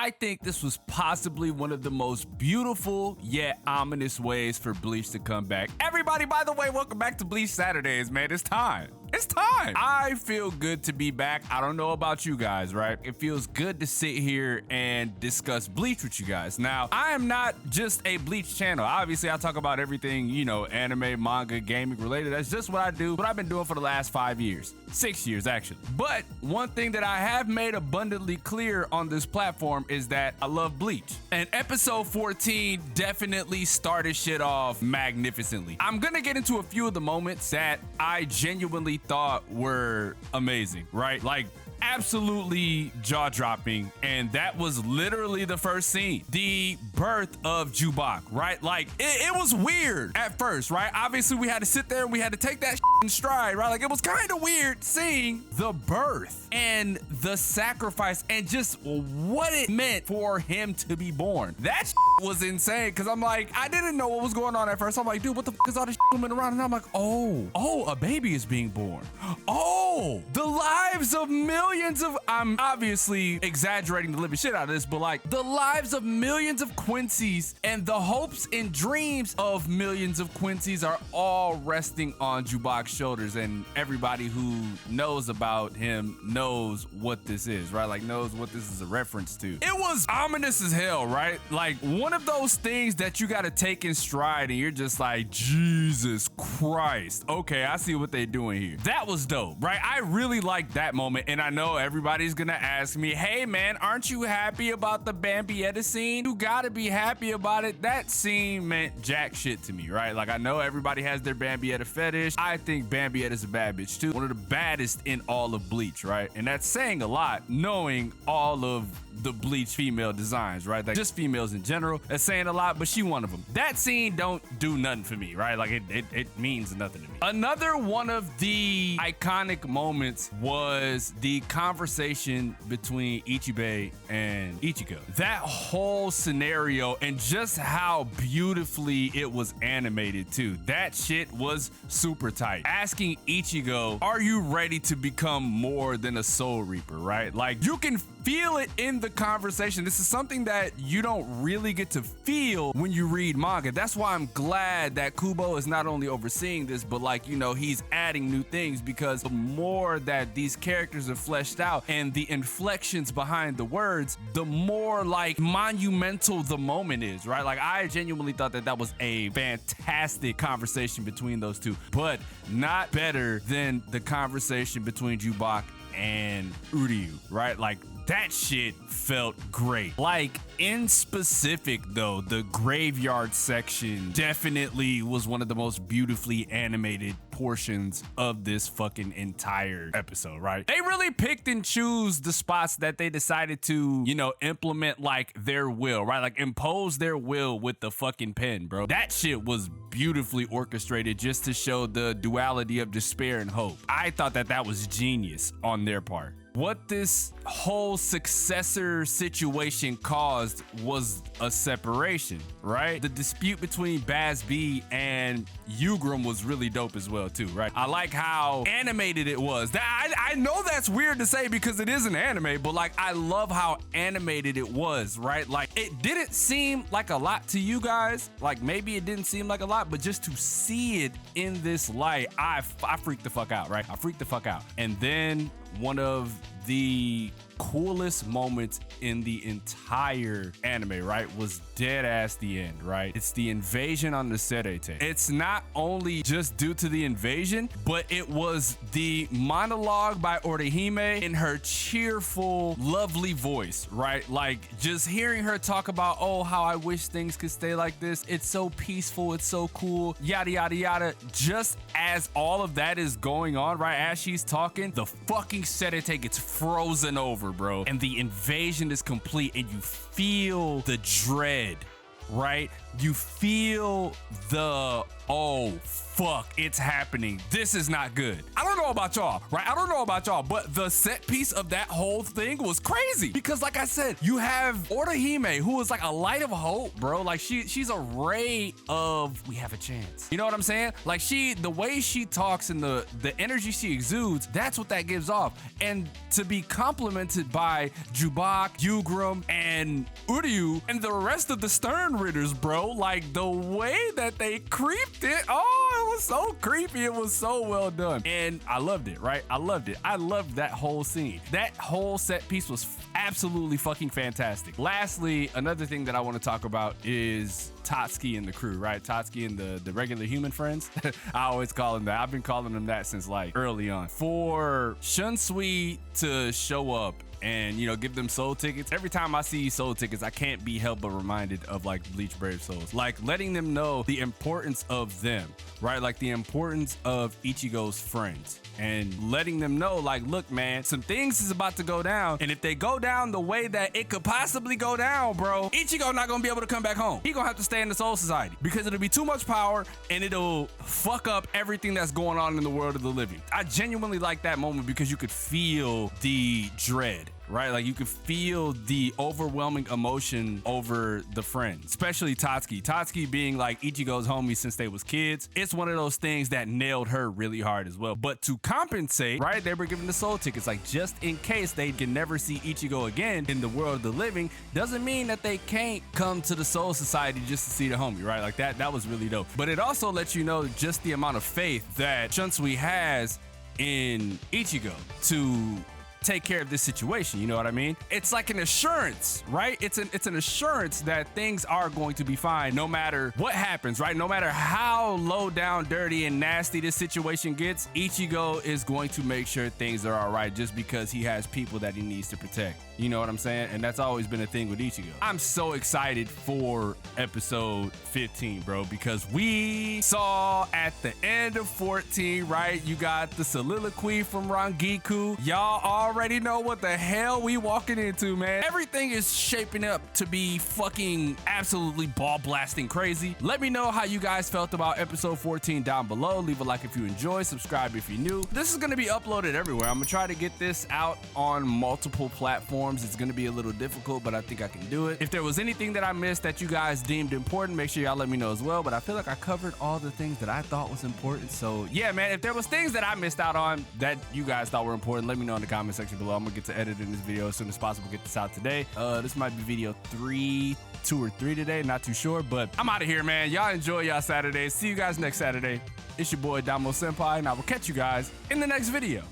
I think this was possibly one of the most beautiful yet ominous ways for Bleach to come back. Everybody, by the way, welcome back to Bleach Saturdays, man. It's time. It's time. I feel good to be back. I don't know about you guys, right? It feels good to sit here and discuss Bleach with you guys. Now, I am not just a Bleach channel. Obviously, I talk about everything, you know, anime, manga, gaming related. That's just what I do, what I've been doing for the last 5 years. 6 years, actually. But one thing that I have made abundantly clear on this platform is that I love Bleach. And episode 14 definitely started shit off magnificently. I'm gonna get into a few of the moments that I genuinely thought were amazing, right? Like, absolutely jaw-dropping, and that was literally the first scene, the birth of Jubak, right? Like, it was weird at first, right? Obviously, we had to sit there and we had to take that in stride, right? Like, it was kind of weird seeing the birth and the sacrifice and just what it meant for him to be born. That was insane, because I'm like, I didn't know what was going on at first. I'm like, dude, what the is all this moving around? And I'm like, oh, a baby is being born. Oh, the lives of millions of, I'm obviously exaggerating the living shit out of this, but like the lives of millions of Quincy's and the hopes and dreams of millions of Quincy's are all resting on Jubak's shoulders, and everybody who knows about him knows what this is, right? Like, knows what this is a reference to. It was ominous as hell, right? Like, one of those things that you gotta take in stride and you're just like, Jesus Christ, okay, I see what they're doing here. That was dope, right? I really liked that moment, and I know everybody's gonna ask me, hey man, aren't you happy about the Bambietta scene? You gotta be happy about it. That scene meant jack shit to me, right? Like, I know everybody has their Bambietta fetish. I think Bambietta's a bad bitch too. One of the baddest in all of Bleach, right? And that's saying a lot, knowing all of the Bleach female designs, right? Like, just females in general, that's saying a lot, but she one of them. That scene don't do nothing for me, right? Like, it means nothing to me. Another one of the iconic moments was the conversation between Ichibei and Ichigo. That whole scenario and just how beautifully it was animated too. That shit was super tight. Asking Ichigo, are you ready to become more than a Soul Reaper, right? Like, you can feel it in the conversation. This is something that you don't really get to feel when you read manga. That's why I'm glad that Kubo is not only overseeing this, but like, you know, he's adding new things, because the more that these characters are fleshed out and the inflections behind the words, the more like monumental the moment is, right? Like, I genuinely thought that that was a fantastic conversation between those two, but not better than the conversation between Jubak and Uryu, right? Like, that shit felt great. Like, in specific though, the graveyard section definitely was one of the most beautifully animated portions of this fucking entire episode, right? They really picked and choose the spots that they decided to, you know, implement like their will, right? Like, impose their will with the fucking pen, bro. That shit was beautifully orchestrated just to show the duality of despair and hope. I thought that that was genius on their part. What this whole successor situation caused was a separation, right? The dispute between Baz B and Ugram was really dope as well too, right? I like how animated it was. I know that's weird to say because it is an anime, but like, I love how animated it was, right? Like, it didn't seem like a lot to you guys. Like, maybe it didn't seem like a lot, but just to see it in this light, I freaked the fuck out, right? I freaked the fuck out. And then one of the coolest moments in the entire anime, right, was dead ass the end, right? It's the invasion on the Serete. It's not only just due to the invasion, but it was the monologue by Orihime in her cheerful, lovely voice, right? Like, just hearing her talk about, oh, how I wish things could stay like this. It's so peaceful. It's so cool. Yada, yada, yada. Just as all of that is going on, right, as she's talking, the fucking Serete gets frozen over, bro, and the invasion is complete, and you feel the dread, right? you feel the, oh fuck, it's happening. This is not good. I don't know about y'all, right? I don't know about y'all, but the set piece of that whole thing was crazy because, like I said, you have Orihime, who is like a light of hope, bro. Like she's a ray of we have a chance. You know what I'm saying? Like the way she talks and the energy she exudes, that's what that gives off. And to be complimented by Jubak, Yugram, and Uryu, and the rest of the Stern Ritters, bro, like the way that they creeped it, oh, it was so creepy. It was so well done. And I loved it, right? I loved it. I loved that whole scene. That whole set piece was absolutely fucking fantastic. Lastly, another thing that I want to talk about is Tatsuki and the crew, right? Tatsuki and the regular human friends. I always call them that. I've been calling them that since like early on. For Shunsui to show up and, you know, give them soul tickets. Every time I see soul tickets, I can't be helped but reminded of like Bleach Brave Souls. Like letting them know the importance of them, right? Like the importance of Ichigo's friends. And letting them know, like, look, man, some things is about to go down. And if they go down the way that it could possibly go down, bro, Ichigo not gonna be able to come back home. He gonna have to stay in the Soul Society because it'll be too much power and it'll fuck up everything that's going on in the world of the living. I genuinely like that moment because you could feel the dread, right? Like you could feel the overwhelming emotion over the friend, especially Tatsuki. Tatsuki being like Ichigo's homie since they was kids. It's one of those things that nailed her really hard as well. But to compensate, right, they were giving the soul tickets, like just in case they can never see Ichigo again in the world of the living, doesn't mean that they can't come to the Soul Society just to see the homie, right? Like that was really dope. But it also lets you know just the amount of faith that Shunsui has in Ichigo to take care of this situation, you know what I mean? It's like an assurance, right? It's an assurance that things are going to be fine no matter what happens, right? No matter how low down, dirty, and nasty this situation gets, Ichigo is going to make sure things are all right just because he has people that he needs to protect. You know what I'm saying? And that's always been a thing with Ichigo. I'm so excited for episode 15, bro, because we saw at the end of 14, right? You got the soliloquy from Rangiku. Y'all already know what the hell we walking into, man. Everything is shaping up to be fucking absolutely ball blasting crazy. Let me know how you guys felt about episode 14 down below. Leave a like if you enjoyed, subscribe if you're new. This is gonna be uploaded everywhere. I'm gonna try to get this out on multiple platforms. It's gonna be a little difficult, but I think I can do it. If there was anything that I missed that you guys deemed important, make sure y'all let me know as well. But I feel like I covered all the things that I thought was important. So yeah, man, if there was things that I missed out on that you guys thought were important, let me know in the comment section below. I'm gonna get to editing this video as soon as possible, get this out today. This might be video 2 or 3 today, not too sure, but I'm out of here, man. Y'all enjoy y'all Saturdays. See you guys next Saturday. It's your boy XDomoSenpaix, and I will catch you guys in the next video.